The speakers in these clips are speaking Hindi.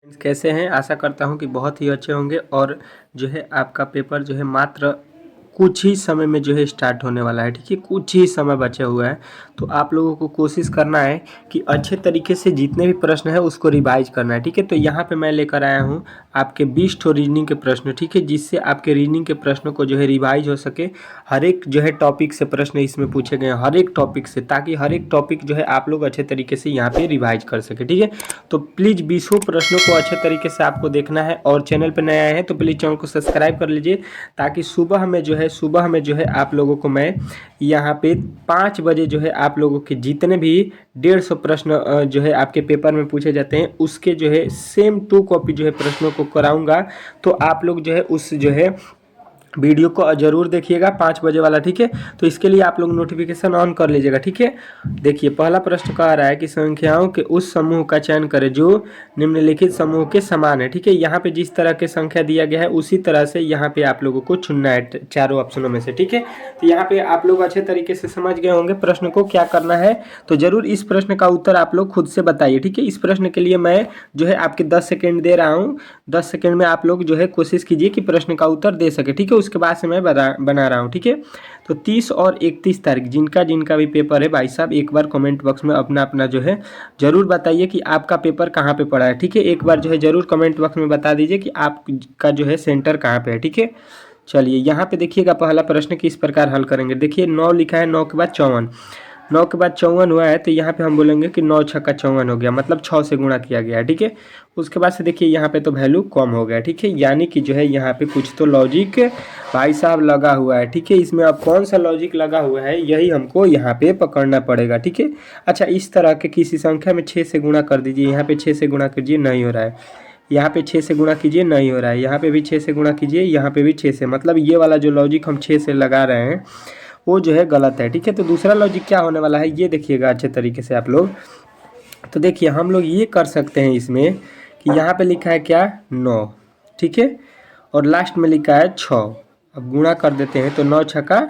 कैसे हैं। आशा करता हूं कि बहुत ही अच्छे होंगे और जो है आपका पेपर जो है मात्र कुछ ही समय में जो है स्टार्ट होने वाला है। ठीक है, कुछ ही समय बचा हुआ है, तो आप लोगों को कोशिश करना है कि अच्छे तरीके से जितने भी प्रश्न है उसको रिवाइज करना है। ठीक है, तो यहाँ पे मैं लेकर आया हूँ आपके 20 ठो रीजनिंग के प्रश्न। ठीक है, जिससे आपके रीजनिंग के प्रश्नों को जो है रिवाइज हो सके। हर एक जो है टॉपिक से प्रश्न इसमें पूछे गए हैं, हर एक टॉपिक से, ताकि हर एक टॉपिक जो है आप लोग अच्छे तरीके से यहाँ पे रिवाइज कर सके। ठीक है, तो प्लीज़ 20 प्रश्नों को अच्छे तरीके से आपको देखना है और चैनल पर नए आए हैं तो प्लीज़ चैनल को सब्सक्राइब कर लीजिए, ताकि सुबह में जो है आप लोगों को मैं यहाँ पे 5 बजे जो है आप लोगों के जितने भी 150 प्रश्न जो है आपके पेपर में पूछे जाते हैं उसके जो है सेम 2 कॉपी जो है प्रश्नों को कराऊंगा। तो आप लोग जो है उस जो है वीडियो को जरूर देखिएगा 5 बजे वाला। ठीक है, तो इसके लिए आप लोग नोटिफिकेशन ऑन कर लीजिएगा। ठीक है, देखिए पहला प्रश्न कह रहा है कि संख्याओं के उस समूह का चयन करें जो निम्नलिखित समूह के समान है। ठीक है, यहाँ पे जिस तरह के संख्या दिया गया है उसी तरह से यहाँ पे आप लोगों को चुनना है चारों ऑप्शनों में से। ठीक है, तो यहाँ पे आप लोग अच्छे तरीके से समझ गए होंगे प्रश्न को क्या करना है। तो जरूर इस प्रश्न का उत्तर आप लोग खुद से बताइए। ठीक है, इस प्रश्न के लिए मैं जो है आपके 10 सेकेंड दे रहा हूँ। 10 सेकेंड में आप लोग जो है कोशिश कीजिए कि प्रश्न का उत्तर दे सके। ठीक है, उसके बाद से मैं बना रहा हूँ। ठीक है, तो 30 और 31 तारीख जिनका भी पेपर है भाई साहब, एक बार कमेंट बॉक्स में अपना अपना जो है जरूर बताइए कि आपका पेपर कहाँ पे पड़ा है। ठीक है, एक बार जो है जरूर कमेंट बॉक्स में बता दीजिए कि आपका जो है सेंटर कहाँ पे है। ठीक है, चलिए यहाँ पे देखिएगा पहला प्रश्न किस प्रकार हल करेंगे। देखिए 9 लिखा है, 9 के बाद 54, 9 के बाद 54 हुआ है, तो यहाँ पे हम बोलेंगे कि 9 छक्का 54 हो गया, मतलब 6 से गुणा किया गया है। ठीक है, उसके बाद से देखिए यहाँ पे तो वैल्यू कम हो गया। ठीक है, यानी कि जो है यहाँ पे कुछ तो लॉजिक भाई साहब लगा हुआ है। ठीक है, इसमें अब कौन सा लॉजिक लगा हुआ है यही हमको यहाँ पे पकड़ना पड़ेगा। ठीक है, अच्छा इस तरह के किसी संख्या में 6 से गुणा कर दीजिए, यहाँ पे 6 से गुणा कीजिए, नहीं हो रहा है। यहाँ पे 6 से गुणा कीजिए, नहीं हो रहा है। यहाँ पे भी 6 से गुणा कीजिए, यहाँ पे भी 6 से, मतलब ये वाला जो लॉजिक हम 6 से लगा रहे हैं वो जो है गलत है। ठीक है, तो दूसरा लॉजिक क्या होने वाला है ये देखिएगा अच्छे तरीके से आप लोग। तो देखिए हम लोग ये कर सकते हैं इसमें कि यहाँ पे लिखा है क्या 9, ठीक है, और लास्ट में लिखा है 6। अब गुणा कर देते हैं तो 9 छक्का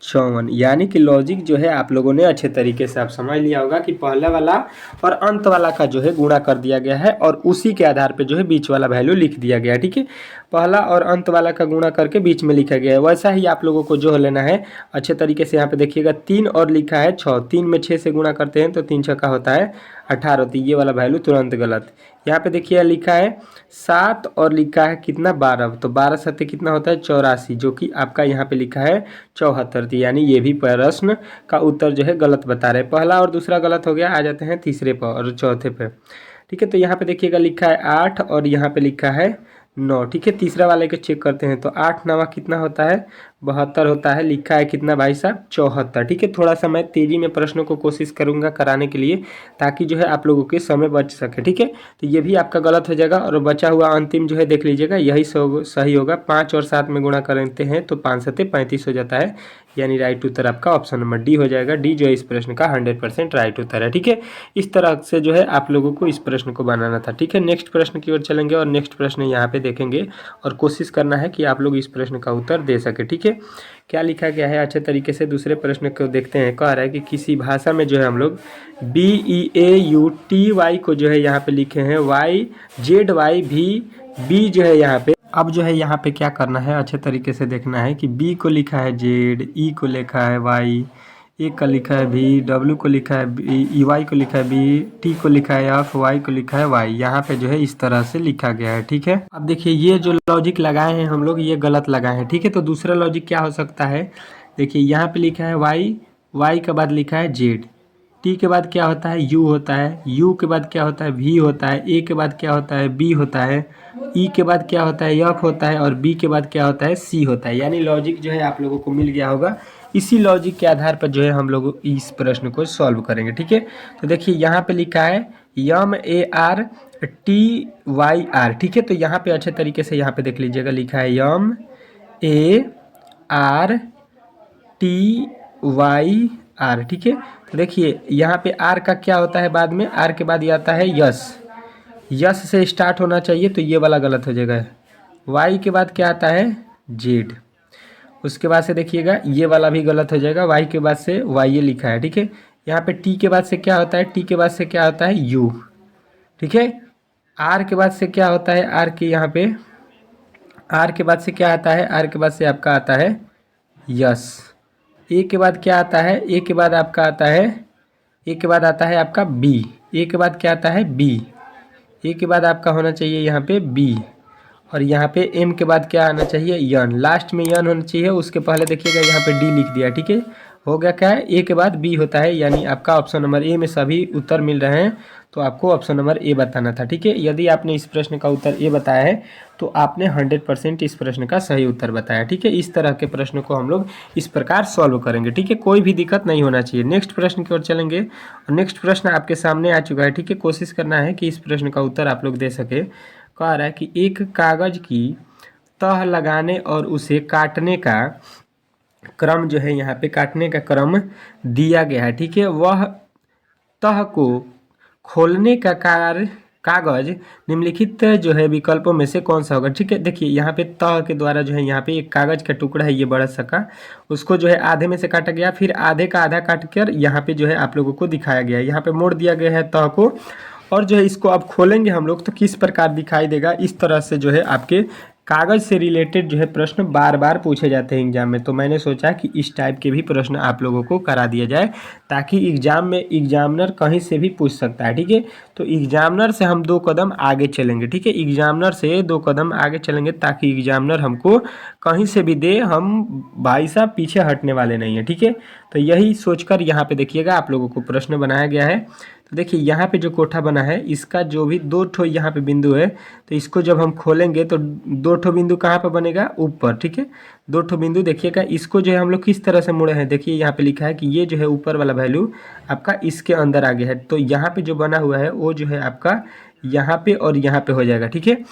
54, यानी कि लॉजिक जो है आप लोगों ने अच्छे तरीके से आप समझ लिया होगा कि पहला वाला और अंत वाला का जो है गुणा कर दिया गया है और उसी के आधार पे जो है बीच वाला वैल्यू लिख दिया गया है। ठीक है, पहला और अंत वाला का गुणा करके बीच में लिखा गया है। वैसा ही आप लोगों को जो लेना है अच्छे तरीके से। यहाँ पे देखिएगा 3 और लिखा है 6, 3 में 6 से गुणा करते हैं तो 3 छक्का होता है 18 होती है, ये वाला वैल्यू तुरंत गलत। यहाँ पे देखिए लिखा है 7 और लिखा है कितना 12, तो 12 सत्य कितना होता है 84, जो कि आपका यहाँ पे लिखा है 74 थी, यानी ये भी प्रश्न का उत्तर जो है गलत बता रहे हैं। पहला और दूसरा गलत हो गया, आ जाते हैं तीसरे पर और चौथे पे। ठीक है, तो यहाँ पे देखिएगा लिखा है 8 और यहाँ पे लिखा है 9। ठीक है, तीसरा वाले को चेक करते हैं तो 8 9 कितना होता है 72 होता है, लिखा है कितना भाई साहब 74। ठीक है, थोड़ा सा मैं तेज़ी में प्रश्नों को कोशिश करूंगा कराने के लिए ताकि जो है आप लोगों के समय बच सके। ठीक है, तो ये भी आपका गलत हो जाएगा और बचा हुआ अंतिम जो है देख लीजिएगा यही सही होगा। 5 और 7 में गुणा करते हैं तो 5 7 35 हो जाता है, यानी राइट उत्तर आपका ऑप्शन नंबर डी हो जाएगा। डी जो है इस प्रश्न का 100% राइट उत्तर है। ठीक है, इस तरह से जो है आप लोगों को इस प्रश्न को बनाना था। ठीक है, नेक्स्ट प्रश्न की ओर चलेंगे और नेक्स्ट प्रश्न यहाँ पे देखेंगे और कोशिश करना है कि आप लोग इस प्रश्न का उत्तर दे सके। ठीक है, क्या लिखा गया है अच्छे तरीके से। दूसरे प्रश्न को देखते हैं, कह रहा है कि किसी भाषा में जो है हम लोग BEAUTY को जो है यहाँ पे लिखे हैं YZY जो है यहाँ पे। अब जो है यहाँ पे क्या करना है अच्छे तरीके से देखना है कि B को लिखा है Z, E को लिखा है Y, ए का लिखा है V, W को लिखा है EY को लिखा है B, T को लिखा है F, Y को लिखा है Y। यहाँ पे जो है इस तरह से लिखा गया है। ठीक है, अब देखिए ये जो लॉजिक लगाए हैं हम लोग ये गलत लगाए हैं। ठीक है, तो दूसरा लॉजिक क्या हो सकता है, देखिए यहाँ पे लिखा है Y, Y के बाद लिखा है Z, T के बाद क्या होता है U होता है, U के बाद क्या होता है V होता है, A के बाद क्या होता है B होता है, E के बाद क्या होता है F होता है और B के बाद क्या होता है C होता है। यानी लॉजिक जो है आप लोगों को मिल गया होगा। इसी लॉजिक के आधार पर जो है हम लोग इस प्रश्न को सॉल्व करेंगे। ठीक है, तो देखिए यहाँ पे लिखा है MARTYR। ठीक है, तो यहाँ पे अच्छे तरीके से यहाँ पे देख लीजिएगा लिखा है MARTYR। ठीक है, तो देखिए यहाँ पे R का क्या होता है बाद में, R के बाद ये आता है यस, यस से स्टार्ट होना चाहिए तो ये वाला गलत हो जाएगा। Y के बाद क्या आता है Z, उसके बाद से देखिएगा ये वाला भी गलत हो जाएगा, Y के बाद से Y ये लिखा है। ठीक है, यहाँ पे T के बाद से क्या होता है, T के बाद से क्या होता है U। ठीक है, आर के बाद से क्या होता है, आर के यहाँ पे आर के बाद से क्या आता है, आर के बाद से आपका आता है यस। ए के बाद क्या आता है, ए के बाद आपका आता है, ए के बाद आता है आपका बी। ए के बाद क्या आता है, बी। ए के बाद आपका होना चाहिए यहाँ पे बी, और यहाँ पे एम के बाद क्या आना चाहिए, यन। लास्ट में यन होना चाहिए, उसके पहले देखिएगा यहाँ पे डी लिख दिया, ठीक है। हो गया क्या है, ए के बाद बी होता है, यानी आपका ऑप्शन नंबर ए में सभी उत्तर मिल रहे हैं, तो आपको ऑप्शन नंबर ए बताना था, ठीक है। यदि आपने इस प्रश्न का उत्तर ए बताया है तो आपने 100% इस प्रश्न का सही उत्तर बताया, ठीक है। इस तरह के प्रश्नों को हम लोग इस प्रकार सॉल्व करेंगे, ठीक है। कोई भी दिक्कत नहीं होना चाहिए। नेक्स्ट प्रश्न की ओर चलेंगे, और नेक्स्ट प्रश्न आपके सामने आ चुका है, ठीक है। कोशिश करना है कि इस प्रश्न का उत्तर आप लोग दे सके। कह रहा है कि एक कागज की तह लगाने और उसे काटने का क्रम जो है, यहाँ पे काटने का क्रम दिया गया है, ठीक है। वह तह को खोलने का कार्य कागज निम्नलिखित जो है विकल्पों में से कौन सा होगा, ठीक है। देखिए यहाँ पे तह के द्वारा जो है, यहाँ पे एक कागज का टुकड़ा है, ये बड़ा सा का, उसको जो है आधे में से काटा गया, फिर आधे का आधा काट कर यहाँ पे जो है आप लोगों को दिखाया गया है। यहाँ पे मोड़ दिया गया है तह को, और जो है इसको अब खोलेंगे हम लोग तो किस प्रकार दिखाई देगा। इस तरह से जो है आपके कागज से रिलेटेड जो है प्रश्न बार बार पूछे जाते हैं एग्जाम में, तो मैंने सोचा कि इस टाइप के भी प्रश्न आप लोगों को करा दिया जाए, ताकि एग्जाम में एग्जामिनर कहीं से भी पूछ सकता है, ठीक है। तो एग्जामिनर से हम 2 कदम आगे चलेंगे, ठीक है। एग्जामिनर से 2 कदम आगे चलेंगे, ताकि एग्जामिनर हमको कहीं से भी दे, हम भाई साहब पीछे हटने वाले नहीं हैं, ठीक है। तो यही सोचकर यहाँ पे देखिएगा आप लोगों को प्रश्न बनाया गया है। तो देखिए यहाँ पे जो कोठा बना है, इसका जो भी 2 ठो यहाँ पे बिंदु है, तो इसको जब हम खोलेंगे तो 2 ठो बिंदु कहाँ पर बनेगा, ऊपर, ठीक है। 2 ठो बिंदु देखिएगा, इसको जो है हम लोग किस तरह से मुड़े हैं, देखिए यहाँ पे लिखा है कि ये जो है ऊपर वाला वैल्यू आपका इसके अंदर आ गया है, तो यहाँ पे जो बना हुआ है वो जो है आपका यहाँ पे और यहाँ पे हो जाएगा, ठीक है।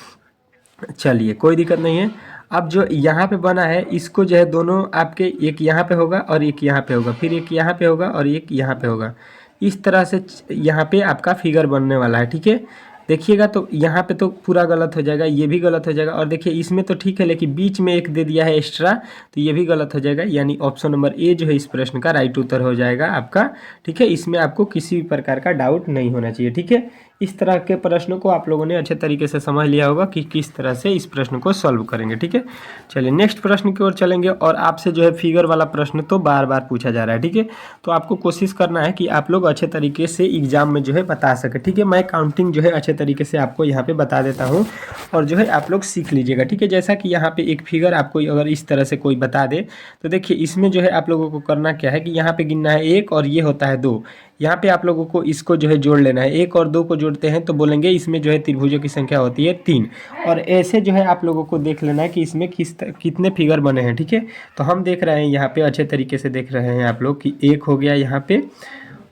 चलिए कोई दिक्कत नहीं है। अब जो यहाँ पे बना है, इसको जो है दोनों आपके, एक यहाँ पे होगा और एक यहाँ पे होगा, फिर एक यहाँ पे होगा और एक यहाँ पे होगा। इस तरह से यहाँ पे आपका फिगर बनने वाला है, ठीक है। देखिएगा तो यहाँ पे तो पूरा गलत हो जाएगा, ये भी गलत हो जाएगा, और देखिए इसमें तो ठीक है, लेकिन बीच में एक दे दिया है एक्स्ट्रा, तो ये भी गलत हो जाएगा। यानी ऑप्शन नंबर ए जो है इस प्रश्न का राइट उत्तर हो जाएगा आपका, ठीक है। इसमें आपको किसी भी प्रकार का डाउट नहीं होना चाहिए, ठीक है। इस तरह के प्रश्नों को आप लोगों ने अच्छे तरीके से समझ लिया होगा कि किस तरह से इस प्रश्न को सॉल्व करेंगे, ठीक है। चलिए नेक्स्ट प्रश्न की ओर चलेंगे, और आपसे जो है फिगर वाला प्रश्न तो बार बार पूछा जा रहा है, ठीक है। तो आपको कोशिश करना है कि आप लोग अच्छे तरीके से एग्जाम में जो है बता सके, ठीक है। मैं काउंटिंग जो है अच्छे तरीके से आपको यहाँ पे बता देता हूँ, और जो है आप लोग सीख लीजिएगा, ठीक है। जैसा कि यहाँ पे एक फिगर आपको अगर इस तरह से कोई बता दे, तो देखिए इसमें जो है आप लोगों को करना क्या है कि यहाँ पे गिनना है 1 और ये होता है 2। यहाँ पे आप लोगों को इसको जो है जोड़ लेना है, 1 और 2 को जोड़ते हैं तो बोलेंगे इसमें जो है त्रिभुजों की संख्या होती है 3, और ऐसे जो है आप लोगों को देख लेना है कि इसमें कितने फिगर बने हैं, ठीक है। तो हम देख रहे हैं यहाँ पे, अच्छे तरीके से देख रहे हैं आप लोग कि 1 हो गया यहाँ पे,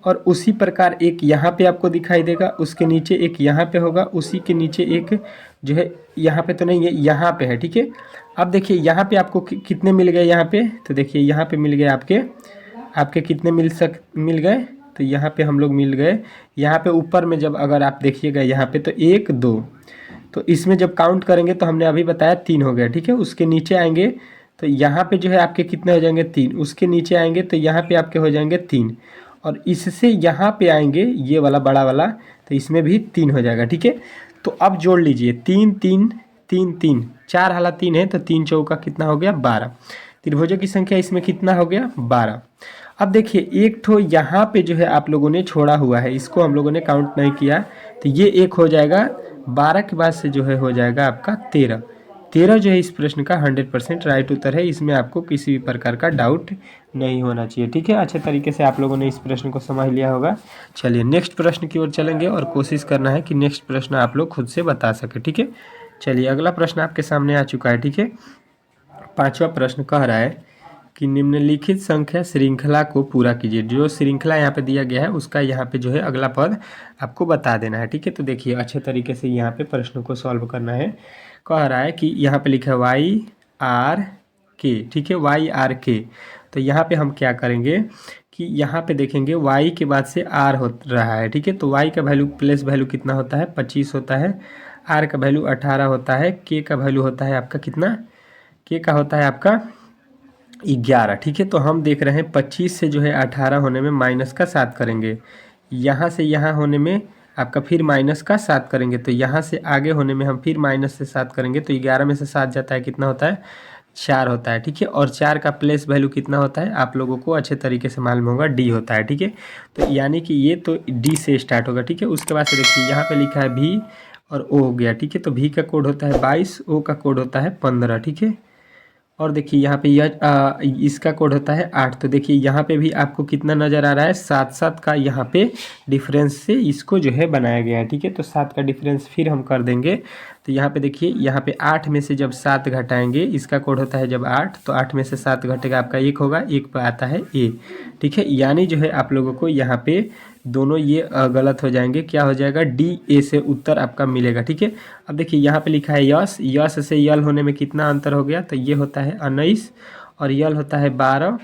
और उसी प्रकार एक यहाँ पे आपको दिखाई देगा, उसके नीचे एक यहाँ पे होगा, उसी के नीचे एक जो है यहाँ पे तो नहीं है, यहाँ पे है, ठीक है। अब देखिए यहाँ पे आपको कितने मिल गए यहाँ पे, तो देखिए यहाँ पे मिल गए आपके कितने मिल गए, तो यहाँ पे हम लोग मिल गए, यहाँ पे ऊपर में जब अगर आप देखिएगा यहाँ पे तो 1 2, तो इसमें जब काउंट करेंगे तो हमने अभी बताया 3 हो गया, ठीक है। उसके नीचे आएंगे तो यहाँ पे जो है आपके कितने हो जाएंगे 3, उसके नीचे आएंगे तो यहाँ पे आपके हो जाएंगे 3, और इससे यहाँ पे आएंगे ये वाला बड़ा वाला, तो इसमें भी 3 हो जाएगा, ठीक है। तो अब जोड़ लीजिए 3 3 3 3, 4 हाला 3 है, तो 3 चौका कितना हो गया 12। त्रिभुजों की संख्या इसमें कितना हो गया 12। अब देखिए एक ठो यहाँ पे जो है आप लोगों ने छोड़ा हुआ है, इसको हम लोगों ने काउंट नहीं किया, तो ये एक हो जाएगा, 12 के बाद से जो है हो जाएगा आपका 13। 13 जो है इस प्रश्न का 100% राइट उत्तर है, इसमें आपको किसी भी प्रकार का डाउट नहीं होना चाहिए, ठीक है। अच्छे तरीके से आप लोगों ने इस प्रश्न को समझ लिया होगा। चलिए नेक्स्ट प्रश्न की ओर चलेंगे, और कोशिश करना है कि नेक्स्ट प्रश्न आप लोग खुद से बता सके, ठीक है। चलिए अगला प्रश्न आपके सामने आ चुका है, ठीक है। 5वां प्रश्न कह रहा है कि निम्नलिखित संख्या श्रृंखला को पूरा कीजिए। जो श्रृंखला यहाँ पे दिया गया है उसका यहाँ पे जो है अगला पद आपको बता देना है, ठीक है। तो देखिए अच्छे तरीके से यहाँ पे प्रश्न को सॉल्व करना है। कह रहा है कि यहाँ पे लिखा है YRK, ठीक है, YRK। तो यहाँ पे हम क्या करेंगे कि यहाँ पे देखेंगे y के बाद से r हो रहा है, ठीक है। तो y का वैल्यू प्लेस वैल्यू कितना होता है 25 होता है, r का वैल्यू 18 होता है, k का वैल्यू होता है आपका कितना, k का होता है आपका 11, ठीक है। तो हम देख रहे हैं 25 से जो है 18 होने में माइनस का 7 करेंगे, यहाँ से यहाँ होने में आपका फिर माइनस का 7 करेंगे तो यहाँ से आगे होने में हम फिर माइनस से 7 करेंगे तो 11 में से 7 जाता है, कितना होता है 4 होता है। ठीक है, और 4 का प्लेस वैल्यू कितना होता है आप लोगों को अच्छे तरीके से मालूम होगा, डी होता है। ठीक है, तो यानी कि ये तो डी से स्टार्ट होगा। ठीक है, उसके बाद से देखिए यहाँ पे लिखा है भी और ओ हो गया। ठीक है, तो भी का कोड होता है 22, ओ का कोड होता है 15। ठीक है, और देखिए यहाँ पे यह इसका कोड होता है 8। तो देखिए यहाँ पे भी आपको कितना नज़र आ रहा है 7 का यहाँ पे डिफरेंस से इसको जो है बनाया गया है। ठीक है, तो 7 का डिफरेंस फिर हम कर देंगे तो यहाँ पे देखिए यहाँ पे 8 में से जब 7 घटाएंगे, इसका कोड होता है जब 8, तो 8 में से 7 घटेगा आपका 1 होगा, 1 पे आता है ए। ठीक है, यानी जो है आप लोगों को यहाँ पे दोनों ये गलत हो जाएंगे, क्या हो जाएगा डी ए से उत्तर आपका मिलेगा। ठीक है, अब देखिए यहाँ पे लिखा है यस, यस से यल होने में कितना अंतर हो गया, तो ये होता है 19 और यल होता है 12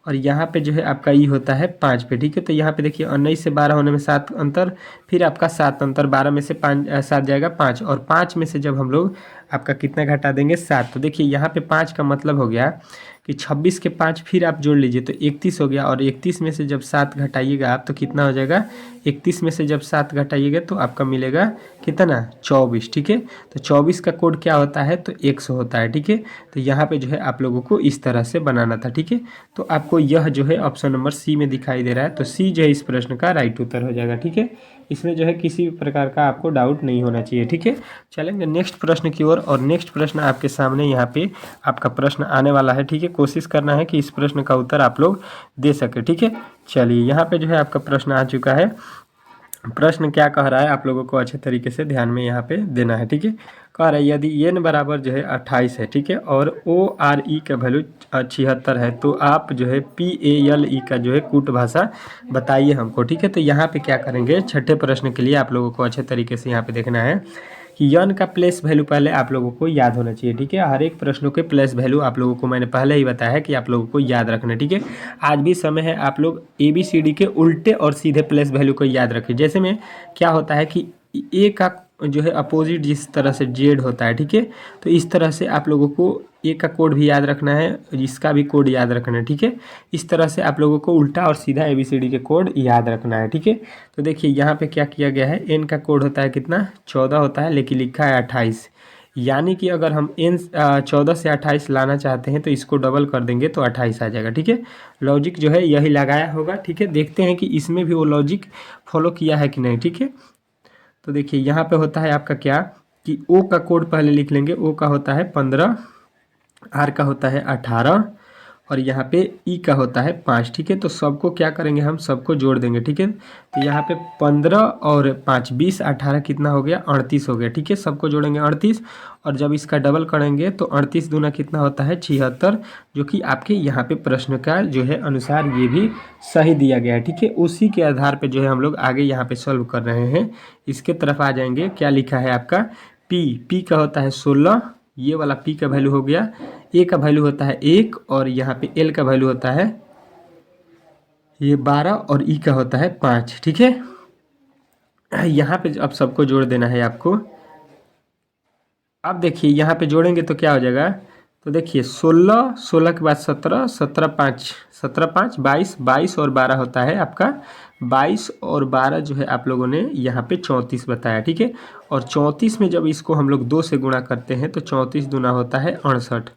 और यहाँ पे जो है आपका ई होता है 5 पे। ठीक है, तो यहाँ पे देखिए 19 से 12 होने में 7 अंतर, फिर आपका 7 अंतर, 12 में से 7 जाएगा 5 और 5 में से जब हम लोग आपका कितना घटा देंगे 7, तो देखिए यहाँ पे 5 का मतलब हो गया कि 26 के 5 फिर आप जोड़ लीजिए तो 31 हो गया और 31 में से जब 7 घटाइएगा आप तो कितना हो जाएगा, 31 में से जब 7 घटाइएगा तो आपका मिलेगा कितना 24। ठीक है, तो 24 का कोड क्या होता है तो 100 होता है। ठीक है, तो यहाँ पे जो है आप लोगों को इस तरह से बनाना था। ठीक है, तो आपको यह जो है ऑप्शन नंबर सी में दिखाई दे रहा है, तो सी जो है इस प्रश्न का राइट उत्तर हो जाएगा। ठीक है, इसमें जो है किसी भी प्रकार का आपको डाउट नहीं होना चाहिए। ठीक है, चलेंगे नेक्स्ट प्रश्न की ओर और नेक्स्ट प्रश्न आपके सामने यहाँ पे आपका प्रश्न आने वाला है। ठीक है, कोशिश करना है कि इस प्रश्न का उत्तर आप लोग दे सके। ठीक है, चलिए यहाँ पे जो है आपका प्रश्न आ चुका है। प्रश्न क्या कह रहा है आप लोगों को अच्छे तरीके से ध्यान में यहाँ पे देना है। ठीक है, कह रहा है यदि एन बराबर जो है 28 है, ठीक है, और ओ आर ई का वैल्यू 76 है, तो आप जो है पी ए एल ई का जो है कूट भाषा बताइए हमको। ठीक है, तो यहाँ पे क्या करेंगे, छठे प्रश्न के लिए आप लोगों को अच्छे तरीके से यहाँ पे देखना है कि यन का प्लेस वैल्यू पहले आप लोगों को याद होना चाहिए। ठीक है, हर एक प्रश्नों के प्लेस वैल्यू आप लोगों को मैंने पहले ही बताया है कि आप लोगों को याद रखना है। ठीक है, आज भी समय है आप लोग ABCD के उल्टे और सीधे प्लेस वैल्यू को याद रखिए। जैसे में क्या होता है कि ए का जो है अपोजिट जिस तरह से जेड होता है, ठीक है, तो इस तरह से आप लोगों को ए का कोड भी याद रखना है, इसका भी कोड याद रखना है। ठीक है, इस तरह से आप लोगों को उल्टा और सीधा ABCD के कोड याद रखना है। ठीक है, तो देखिए यहाँ पे क्या किया गया है, एन का कोड होता है कितना 14 होता है, लेकिन लिखा है 28, यानी कि अगर हम एन 14 से 28 लाना चाहते हैं तो इसको डबल कर देंगे तो 28 आ जाएगा। ठीक है, लॉजिक जो है यही लगाया होगा। ठीक है, देखते हैं कि इसमें भी वो लॉजिक फॉलो किया है कि नहीं। ठीक है, तो देखिए यहाँ पे होता है आपका क्या कि ओ का कोड पहले लिख लेंगे, ओ का होता है 15, आर का होता है 18 और यहाँ पे ई का होता है 5। ठीक है, तो सबको क्या करेंगे, हम सबको जोड़ देंगे। ठीक है, तो यहाँ पे 15 और 5 20, 18 कितना हो गया 38 हो गया। ठीक है, सबको जोड़ेंगे 38 और जब इसका डबल करेंगे तो 38 दूना कितना होता है 76, जो कि आपके यहाँ पे प्रश्न का जो है अनुसार ये भी सही दिया गया है। ठीक है, उसी के आधार पर जो है हम लोग आगे यहाँ पे सॉल्व कर रहे हैं। इसके तरफ आ जाएंगे, क्या लिखा है आपका पी का होता है 16, ये वाला पी का वैल्यू हो गया, ए का वैल्यू होता है 1 और यहाँ पे एल का वैल्यू होता है ये 12 और ई का होता है 5। ठीक है, यहाँ पे अब सबको जोड़ देना है आपको। अब देखिए यहाँ पे जोड़ेंगे तो क्या हो जाएगा, तो देखिए 16, 16 के बाद 17, 17 5, 17 5 22, 22 और 12 होता है आपका 22 और 12 जो है आप लोगों ने यहाँ पे 34 बताया। ठीक है, और 34 में जब इसको हम लोग 2 से गुणा करते हैं तो 34 दूना होता है 68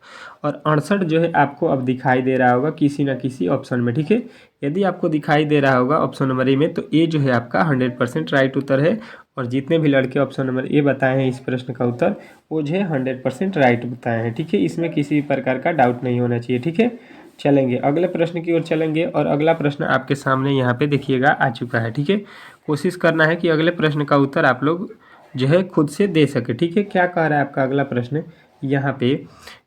और 68 जो है आपको अब दिखाई दे रहा होगा किसी ना किसी ऑप्शन में। ठीक है, यदि आपको दिखाई दे रहा होगा ऑप्शन नंबर ए में तो ए जो है आपका 100% राइट उत्तर है और जितने भी लड़के ऑप्शन नंबर ए बताए हैं इस प्रश्न का उत्तर वो जो है 100% राइट बताए हैं। ठीक है, इसमें किसी भी प्रकार का डाउट नहीं होना चाहिए। ठीक है, चलेंगे अगले प्रश्न की ओर चलेंगे और अगला प्रश्न आपके सामने यहाँ पे देखिएगा आ चुका है। ठीक है, कोशिश करना है कि अगले प्रश्न का उत्तर आप लोग जो है खुद से दे सके। ठीक है, क्या कह रहा है आपका अगला प्रश्न यहाँ पे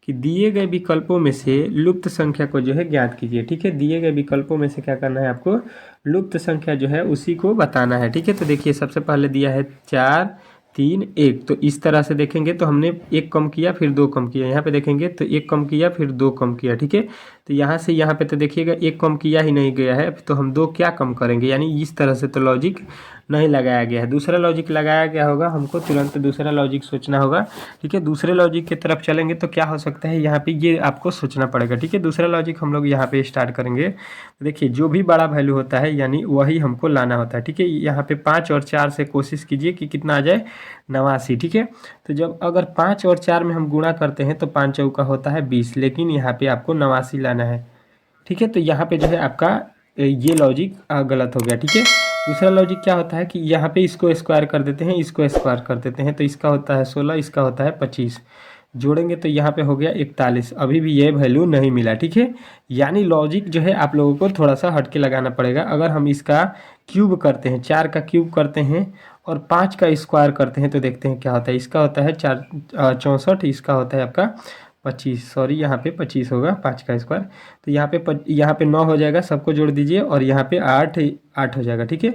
कि दिए गए विकल्पों में से लुप्त संख्या को जो है ज्ञात कीजिए। ठीक है, दिए गए विकल्पों में से क्या करना है आपको, लुप्त संख्या जो है उसी को बताना है। ठीक है, तो देखिए सबसे पहले दिया है 4 3 1, तो इस तरह से देखेंगे तो हमने 1 कम किया फिर 2 कम किया, यहाँ पे देखेंगे तो 1 कम किया फिर 2 कम किया। ठीक है, तो यहाँ से यहाँ पे तो देखिएगा एक कम किया ही नहीं गया है, तो हम 2 क्या कम करेंगे, यानी इस तरह से तो लॉजिक नहीं लगाया गया है। दूसरा लॉजिक लगाया गया होगा, हमको तुरंत दूसरा लॉजिक सोचना होगा। ठीक है, दूसरे लॉजिक की तरफ चलेंगे तो क्या हो सकता है, यहाँ पे ये आपको सोचना पड़ेगा। ठीक है, दूसरा लॉजिक हम लोग यहाँ पे स्टार्ट करेंगे। देखिए जो भी बड़ा वैल्यू होता है यानी वही हमको लाना होता है। ठीक है, यहाँ पे 5 और 4 से कोशिश कीजिए कि कितना आ जाए, 89। ठीक है, तो जब अगर 5 और 4 में हम गुणा करते हैं तो 5 चौका होता है 20, लेकिन यहाँ पे आपको 89 लाना है। ठीक है, तो यहाँ पे जो है आपका ये लॉजिक गलत हो गया। ठीक है, दूसरा लॉजिक क्या होता है कि यहाँ पे इसको स्क्वायर कर देते हैं, इसको स्क्वायर कर देते हैं, तो इसका होता है 16, इसका होता है 25, जोड़ेंगे तो यहाँ पे हो गया 41। अभी भी ये वैल्यू नहीं मिला। ठीक है, यानी लॉजिक जो है आप लोगों को थोड़ा सा हट के लगाना पड़ेगा। अगर हम इसका क्यूब करते हैं, 4 का क्यूब करते हैं और 5 का स्क्वायर करते हैं तो देखते हैं क्या होता है। इसका होता है 64, इसका होता है आपका 25, सॉरी यहाँ पे 25 होगा 5 का स्क्वायर, तो यहाँ पे 9 हो जाएगा, सबको जोड़ दीजिए और यहाँ पे 8 हो जाएगा। ठीक है,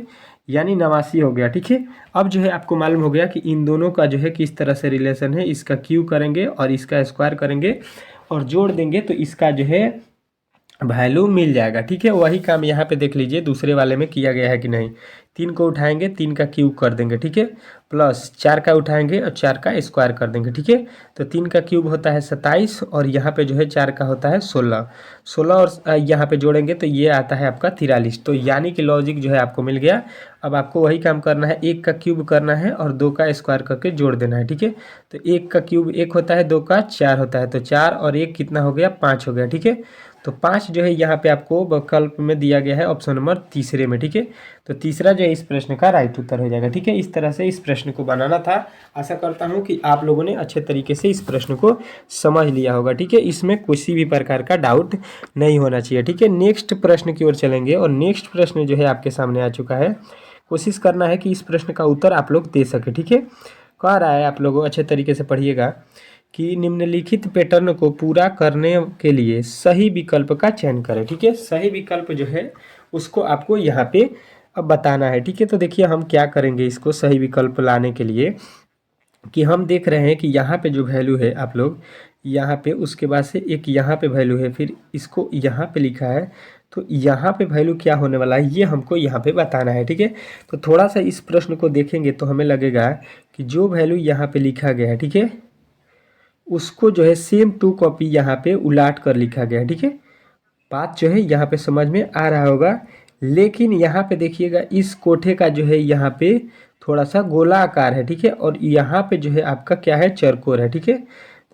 यानी 89 हो गया। ठीक है, अब जो है आपको मालूम हो गया कि इन दोनों का जो है किस तरह से रिलेशन है। इसका क्यू करेंगे और इसका स्क्वायर करेंगे और जोड़ देंगे तो इसका जो है वैल्यू मिल जाएगा। ठीक है, वही काम यहाँ पे देख लीजिए दूसरे वाले में किया गया है कि नहीं। 3 को उठाएंगे, 3 का क्यूब कर देंगे। ठीक है, प्लस 4 का उठाएंगे और 4 का स्क्वायर कर देंगे। ठीक है, तो 3 का क्यूब होता है 27 और यहाँ पे जो है 4 का होता है 16। 16 और यहाँ पे जोड़ेंगे तो ये आता है आपका 43। तो यानी कि लॉजिक जो है आपको मिल गया। अब आपको वही काम करना है, 1 का क्यूब करना है और 2 का स्क्वायर करके जोड़ देना है। ठीक है, तो 1 का क्यूब 1 होता है, 2 का 4 होता है, तो 4 और 1 कितना हो गया, 5 हो गया। ठीक है, तो 5 जो है यहाँ पे आपको विकल्प में दिया गया है ऑप्शन नंबर तीसरे में। ठीक है, तो तीसरा जो है इस प्रश्न का राइट उत्तर हो जाएगा। ठीक है, इस तरह से इस प्रश्न को बनाना था। आशा करता हूँ कि आप लोगों ने अच्छे तरीके से इस प्रश्न को समझ लिया होगा। ठीक है, इसमें किसी भी प्रकार का डाउट नहीं होना चाहिए। ठीक है, नेक्स्ट प्रश्न की ओर चलेंगे और नेक्स्ट प्रश्न जो है आपके सामने आ चुका है। कोशिश करना है कि इस प्रश्न का उत्तर आप लोग दे सके। ठीक है, कह रहा है आप लोगों अच्छे तरीके से पढ़िएगा कि निम्नलिखित पैटर्न को पूरा करने के लिए सही विकल्प का चयन करें। ठीक है, सही विकल्प जो है उसको आपको यहाँ पे अब बताना है। ठीक है, तो देखिए हम क्या करेंगे इसको सही विकल्प लाने के लिए, कि हम देख रहे हैं कि यहाँ पे जो वैल्यू है आप लोग यहाँ पे, उसके बाद से एक यहाँ पे वैल्यू है, फिर इसको यहाँ पे लिखा है, तो यहाँ पे वैल्यू क्या होने वाला है ये हमको यहाँ पे बताना है। ठीक है, तो थोड़ा सा इस प्रश्न को देखेंगे तो हमें लगेगा कि जो वैल्यू यहाँ पे लिखा गया है, ठीक है, उसको जो है सेम टू कॉपी यहाँ पे उलाट कर लिखा गया है। ठीक है, बात जो है यहाँ पे समझ में आ रहा होगा। लेकिन यहाँ पे देखिएगा इस कोठे का जो है यहाँ पे थोड़ा सा गोला आकार है। ठीक है, और यहाँ पे जो है आपका क्या है, चरकोर है। ठीक है,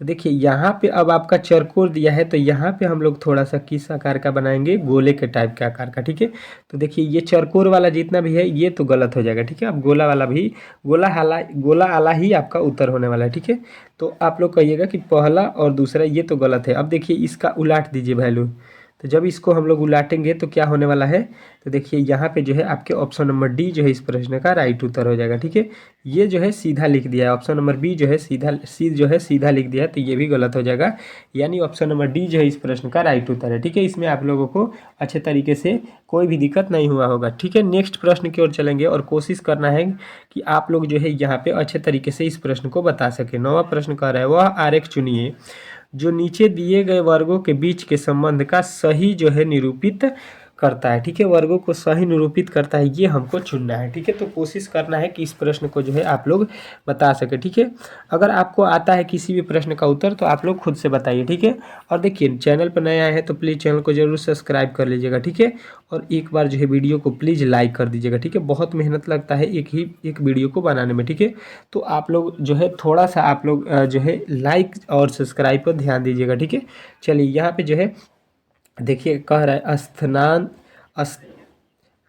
तो देखिए यहाँ पे अब आपका चरकोर दिया है, तो यहाँ पे हम लोग थोड़ा सा किस आकार का बनाएंगे, गोले के टाइप के आकार का। ठीक है, तो देखिए ये चरकोर वाला जितना भी है ये तो गलत हो जाएगा। ठीक है, अब गोला वाला भी, गोला आला ही आपका उत्तर होने वाला है। ठीक है, तो आप लोग कहिएगा कि पहला और दूसरा ये तो गलत है। अब देखिए इसका उलाट दीजिए वैल्यू, तो जब इसको हम लोग उलाटेंगे तो क्या होने वाला है, तो देखिए यहाँ पे जो है आपके ऑप्शन नंबर डी जो है इस प्रश्न का राइट उत्तर हो जाएगा। ठीक है, ये जो है सीधा लिख दिया है, ऑप्शन नंबर बी जो है सीधा लिख दिया है, तो ये भी गलत हो जाएगा। यानी ऑप्शन नंबर डी जो है इस प्रश्न का राइट उत्तर है। ठीक है, इसमें आप लोगों को अच्छे तरीके से कोई भी दिक्कत नहीं हुआ होगा। ठीक है, नेक्स्ट प्रश्न की ओर चलेंगे और कोशिश करना है कि आप लोग जो है यहाँ पे अच्छे तरीके से इस प्रश्न को बता सके। 9वां प्रश्न कह रहा है, वह आरेख चुनिए जो नीचे दिए गए वर्गों के बीच के संबंध का सही जो है निरूपित करता है। ठीक है, वर्गों को सही निरूपित करता है, ये हमको चुनना है। ठीक है, तो कोशिश करना है कि इस प्रश्न को जो है आप लोग बता सके। ठीक है, अगर आपको आता है किसी भी प्रश्न का उत्तर तो आप लोग खुद से बताइए। ठीक है, और देखिए चैनल पर नए आए हैं तो प्लीज़ चैनल को जरूर सब्सक्राइब कर लीजिएगा। ठीक है, और एक बार जो है वीडियो को प्लीज़ लाइक कर दीजिएगा। ठीक है, बहुत मेहनत लगता है एक वीडियो को बनाने में। ठीक है, तो आप लोग जो है थोड़ा सा आप लोग जो है लाइक और सब्सक्राइब पर ध्यान दीजिएगा। ठीक है, चलिए यहाँ पे जो है देखिए कह रहा है स्नान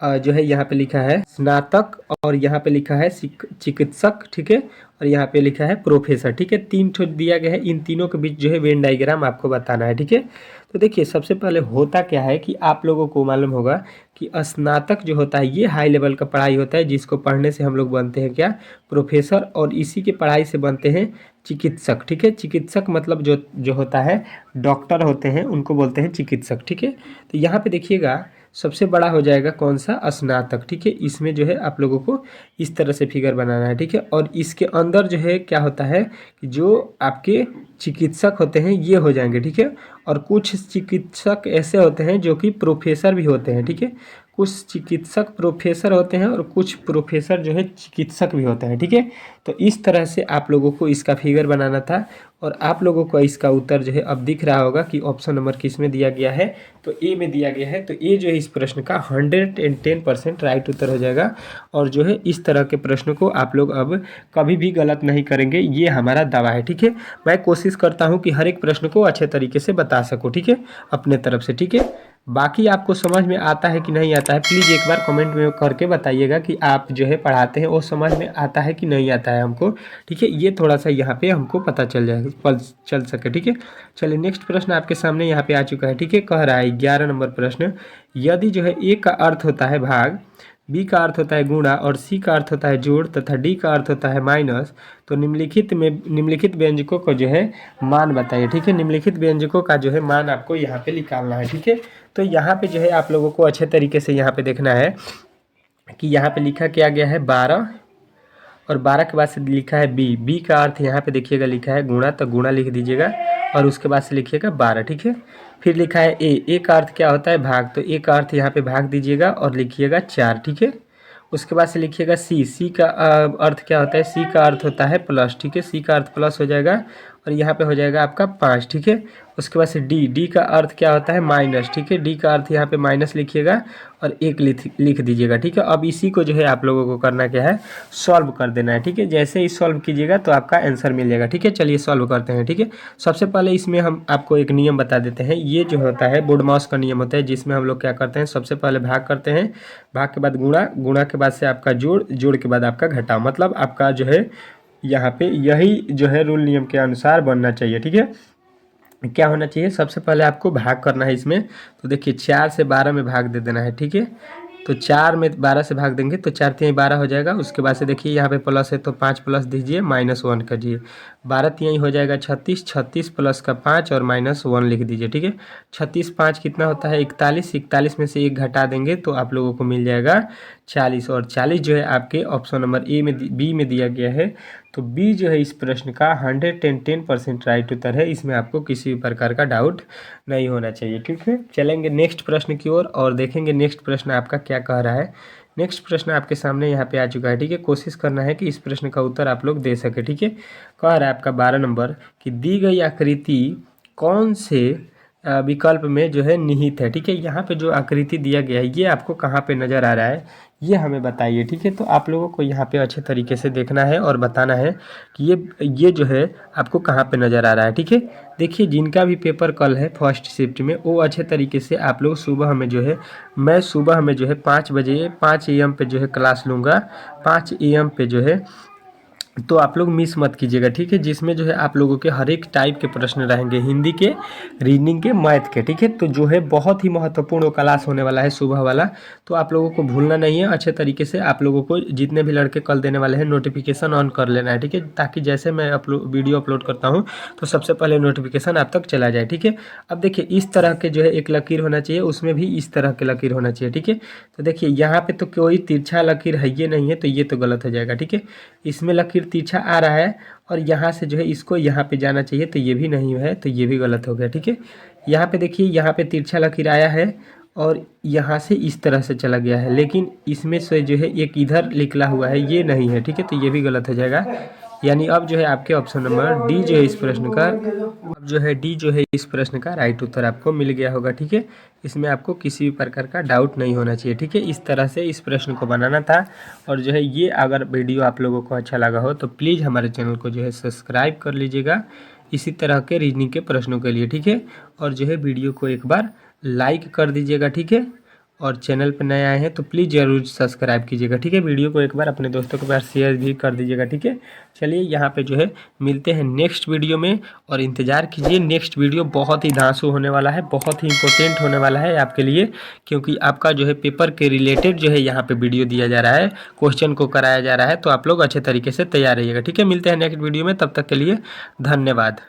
जो है यहाँ पे लिखा है स्नातक और यहाँ पे लिखा है चिकित्सक। ठीक है, और यहाँ पे लिखा है प्रोफेसर। ठीक है, 3 ठो दिया गया है, इन तीनों के बीच जो है वेन डायग्राम आपको बताना है। ठीक है, तो देखिए सबसे पहले होता क्या है कि आप लोगों को मालूम होगा कि स्नातक जो होता है ये हाई लेवल का पढ़ाई होता है, जिसको पढ़ने से हम लोग बनते हैं क्या, प्रोफेसर, और इसी के पढ़ाई से बनते हैं चिकित्सक। ठीक है, चिकित्सक मतलब जो होता है डॉक्टर होते हैं उनको बोलते हैं चिकित्सक। ठीक है, तो यहाँ पे देखिएगा सबसे बड़ा हो जाएगा कौन सा, स्नातक। ठीक है, इसमें जो है आप लोगों को इस तरह से फिगर बनाना है। ठीक है, और इसके अंदर जो है क्या होता है कि जो आपके चिकित्सक होते हैं ये हो जाएंगे। ठीक है, और कुछ चिकित्सक ऐसे होते हैं जो कि प्रोफेसर भी होते हैं। ठीक है, कुछ चिकित्सक प्रोफेसर होते हैं और कुछ प्रोफेसर जो है चिकित्सक भी होते हैं। ठीक है, तो इस तरह से आप लोगों को इसका फिगर बनाना था और आप लोगों को इसका उत्तर जो है अब दिख रहा होगा कि ऑप्शन नंबर किस में दिया गया है, तो ए में दिया गया है। तो ये जो है इस प्रश्न का 110% राइट उत्तर हो जाएगा। और जो है इस तरह के प्रश्न को आप लोग अब कभी भी गलत नहीं करेंगे, ये हमारा दावा है। ठीक है, मैं कोशिश करता हूँ कि हर एक प्रश्न को अच्छे तरीके से बता सकूँ। ठीक है, अपने तरफ से। ठीक है, बाकी आपको समझ में आता है कि नहीं आता है, प्लीज़ एक बार कमेंट में करके बताइएगा कि आप जो है पढ़ाते हैं वो समझ में आता है कि नहीं आता है हमको। ठीक है, ये थोड़ा सा यहाँ पे हमको पता चल जाएगा, चल सके। ठीक है, चलिए नेक्स्ट प्रश्न आपके सामने यहाँ पे आ चुका है। ठीक है, कह रहा है 11 नंबर प्रश्न, यदि जो है ए का अर्थ होता है भाग, बी का अर्थ होता है गुणा और सी का अर्थ होता है जोड़ तथा डी का अर्थ होता है माइनस, तो निम्नलिखित व्यंजकों को जो है मान बताइए। ठीक है, निम्नलिखित व्यंजकों का जो है मान आपको यहाँ पे निकालना है। ठीक है, तो यहाँ पे जो है आप लोगों को अच्छे तरीके से यहाँ पे देखना है कि यहाँ पे लिखा क्या गया है 12, और 12 के बाद से लिखा है बी। बी का अर्थ यहाँ पे देखिएगा लिखा है गुणा, तो गुणा लिख दीजिएगा और उसके बाद से लिखिएगा 12। ठीक है, फिर लिखा है ए का अर्थ क्या होता है भाग, तो ए का अर्थ यहाँ पे भाग दीजिएगा और लिखिएगा 4। ठीक है, उसके बाद से लिखिएगा सी का अर्थ क्या होता है, सी का अर्थ होता है प्लस। ठीक है, सी का अर्थ प्लस हो जाएगा और यहाँ पे हो जाएगा आपका 5। ठीक है, उसके बाद से डी का अर्थ क्या होता है माइनस। ठीक है, डी का अर्थ यहाँ पे माइनस लिखिएगा और 1 लिख दीजिएगा। ठीक है, अब इसी को जो है आप लोगों को करना क्या है, सॉल्व कर देना है। ठीक है, जैसे ही सॉल्व कीजिएगा तो आपका आंसर मिल जाएगा। ठीक है, चलिए सॉल्व करते हैं। ठीक है, सबसे पहले इसमें हम आपको एक नियम बता देते हैं। ये जो होता है बोडमास का नियम होता है, जिसमें हम लोग क्या करते हैं, सबसे पहले भाग करते हैं, भाग के बाद गुणा, गुणा के बाद से आपका जोड़, जोड़ के बाद आपका घटाव, मतलब आपका जो है यहाँ पे यही जो है रूल नियम के अनुसार बनना चाहिए। ठीक है, क्या होना चाहिए, सबसे पहले आपको भाग करना है इसमें, तो देखिए 4 से 12 में भाग दे देना है। ठीक है, तो 4 में 12 से भाग देंगे तो 4 3 12 हो जाएगा। उसके बाद से देखिए यहाँ पे प्लस है तो 5 प्लस दीजिए, -1 करिए, 12 3 हो जाएगा 36, 36 प्लस का 5 और -1 लिख दीजिए। ठीक है, 36 5 कितना होता है 41, 41 में से 1 घटा देंगे तो आप लोगों को मिल जाएगा 40, और 40 जो है आपके ऑप्शन नंबर बी में दिया गया है। तो बी जो है इस प्रश्न का 110% राइट उत्तर है, इसमें आपको किसी भी प्रकार का डाउट नहीं होना चाहिए। ठीक है, चलेंगे नेक्स्ट प्रश्न की ओर और देखेंगे नेक्स्ट प्रश्न आपका क्या कह रहा है। नेक्स्ट प्रश्न आपके सामने यहाँ पे आ चुका है। ठीक है, कोशिश करना है कि इस प्रश्न का उत्तर आप लोग दे सके। ठीक है, कह रहा है आपका 12 नंबर कि दी गई आकृति कौन से विकल्प में जो है निहित है। ठीक है, यहाँ पे जो आकृति दिया गया है ये आपको कहाँ पे नज़र आ रहा है, ये हमें बताइए। ठीक है, तो आप लोगों को यहाँ पे अच्छे तरीके से देखना है और बताना है कि ये जो है आपको कहाँ पे नज़र आ रहा है। ठीक है, देखिए जिनका भी पेपर कल है फर्स्ट शिफ्ट में, वो अच्छे तरीके से आप लोग सुबह में जो है, मैं सुबह में जो है 5 बजे 5 AM पे जो है क्लास लूँगा, 5 AM पे जो है, तो आप लोग मिस मत कीजिएगा। ठीक है, जिसमें जो है आप लोगों के हर एक टाइप के प्रश्न रहेंगे, हिंदी के, रीजनिंग के, मैथ के। ठीक है, तो जो है बहुत ही महत्वपूर्ण क्लास होने वाला है सुबह वाला, तो आप लोगों को भूलना नहीं है। अच्छे तरीके से आप लोगों को जितने भी लड़के कल देने वाले हैं नोटिफिकेशन ऑन कर लेना है। ठीक है, ताकि जैसे मैं वीडियो अपलोड करता हूँ तो सबसे पहले नोटिफिकेशन आप तक चला जाए। ठीक है, अब देखिए इस तरह के जो है एक लकीर होना चाहिए, उसमें भी इस तरह के लकीर होना चाहिए। ठीक है, तो देखिए यहाँ पे तो कोई तिरछा लकीर है ये नहीं है, तो ये तो गलत हो जाएगा। ठीक है, इसमें लकीर तिरछा आ रहा है और यहाँ से जो है इसको यहाँ पे जाना चाहिए, तो ये भी नहीं है, तो ये भी गलत हो गया। ठीक है, यहाँ पे देखिए यहाँ पे तिरछा लकीर आया है और यहाँ से इस तरह से चला गया है, लेकिन इसमें से जो है एक इधर निकला हुआ है, ये नहीं है। ठीक है, तो ये भी गलत हो जाएगा। यानी अब जो है आपके ऑप्शन नंबर डी जो है इस प्रश्न का, अब जो है डी जो है इस प्रश्न का राइट उत्तर आपको मिल गया होगा। ठीक है, इसमें आपको किसी भी प्रकार का डाउट नहीं होना चाहिए। ठीक है, इस तरह से इस प्रश्न को बनाना था। और जो है ये अगर वीडियो आप लोगों को अच्छा लगा हो तो प्लीज़ हमारे चैनल को जो है सब्सक्राइब कर लीजिएगा इसी तरह के रीजनिंग के प्रश्नों के लिए। ठीक है, और जो है वीडियो को एक बार लाइक कर दीजिएगा। ठीक है, और चैनल पर नए आए हैं तो प्लीज़ ज़रूर सब्सक्राइब कीजिएगा। ठीक है, वीडियो को एक बार अपने दोस्तों के पास शेयर भी कर दीजिएगा। ठीक है, चलिए यहाँ पे जो है मिलते हैं नेक्स्ट वीडियो में, और इंतज़ार कीजिए नेक्स्ट वीडियो बहुत ही धांसू होने वाला है, बहुत ही इंपॉर्टेंट होने वाला है आपके लिए, क्योंकि आपका जो है पेपर के रिलेटेड जो है यहाँ पे वीडियो दिया जा रहा है, क्वेश्चन को कराया जा रहा है, तो आप लोग अच्छे तरीके से तैयार रहिएगा। ठीक है, मिलते हैं नेक्स्ट वीडियो में, तब तक के लिए धन्यवाद।